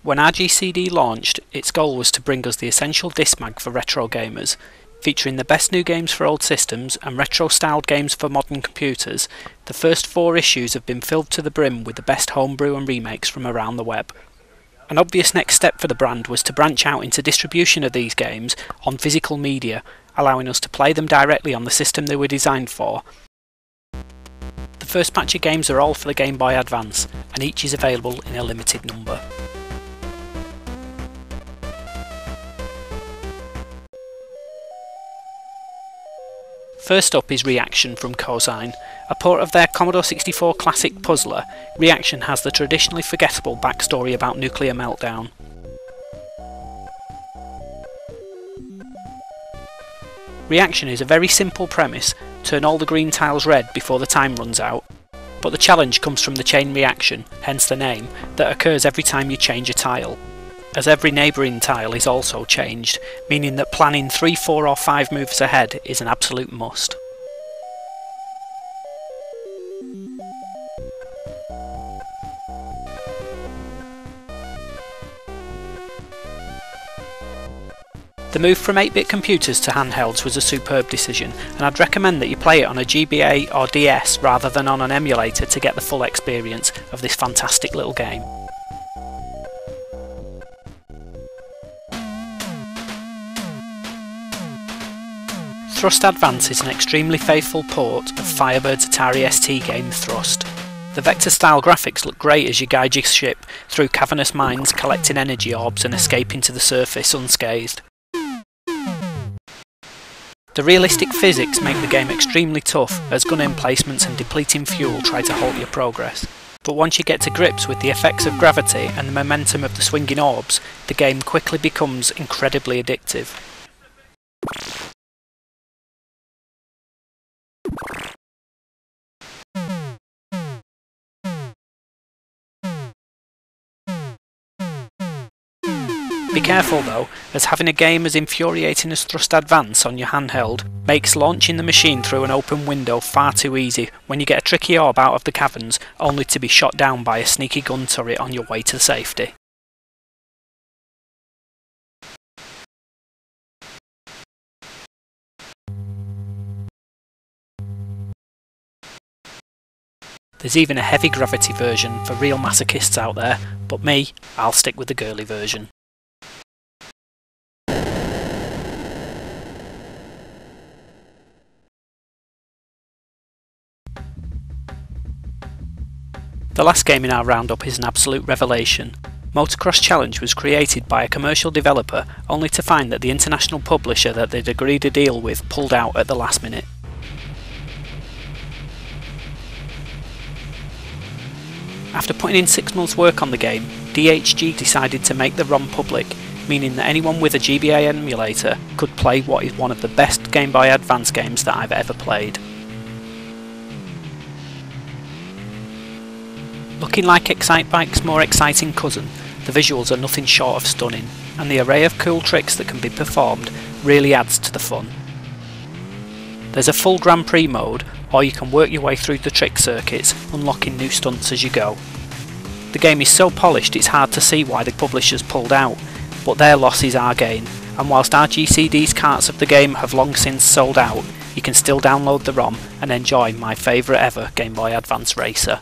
When RGCD launched, its goal was to bring us the essential discmag for retro gamers. Featuring the best new games for old systems and retro-styled games for modern computers, the first 4 issues have been filled to the brim with the best homebrew and remakes from around the web. An obvious next step for the brand was to branch out into distribution of these games on physical media, allowing us to play them directly on the system they were designed for. The first batch of games are all for the Game Boy Advance, and each is available in a limited number. First up is Reaction from Cosine. A port of their Commodore 64 classic puzzler, Reaction has the traditionally forgettable backstory about nuclear meltdown. Reaction is a very simple premise: turn all the green tiles red before the time runs out. But the challenge comes from the chain reaction, hence the name, that occurs every time you change a tile, as every neighbouring tile is also changed, meaning that planning 3, 4 or 5 moves ahead is an absolute must. The move from 8-bit computers to handhelds was a superb decision, and I'd recommend that you play it on a GBA or DS rather than on an emulator to get the full experience of this fantastic little game. Thrust Advance is an extremely faithful port of Firebird's Atari ST game Thrust. The vector-style graphics look great as you guide your ship through cavernous mines, collecting energy orbs and escaping to the surface unscathed. The realistic physics make the game extremely tough, as gun emplacements and depleting fuel try to halt your progress. But once you get to grips with the effects of gravity and the momentum of the swinging orbs, the game quickly becomes incredibly addictive. Be careful though, as having a game as infuriating as Thrust Advance on your handheld makes launching the machine through an open window far too easy when you get a tricky orb out of the caverns only to be shot down by a sneaky gun turret on your way to safety. There's even a heavy gravity version for real masochists out there, but me, I'll stick with the girly version. The last game in our roundup is an absolute revelation. Motocross Challenge was created by a commercial developer only to find that the international publisher that they'd agreed a deal with pulled out at the last minute. After putting in 6 months' work on the game, DHG decided to make the ROM public, meaning that anyone with a GBA emulator could play what is one of the best Game Boy Advance games that I've ever played. Looking like Excitebike's more exciting cousin, the visuals are nothing short of stunning, and the array of cool tricks that can be performed really adds to the fun. There's a full Grand Prix mode, or you can work your way through the trick circuits, unlocking new stunts as you go. The game is so polished it's hard to see why the publishers pulled out, but their loss is our gain, and whilst RGCD's carts of the game have long since sold out, you can still download the ROM and enjoy my favourite ever Game Boy Advance racer.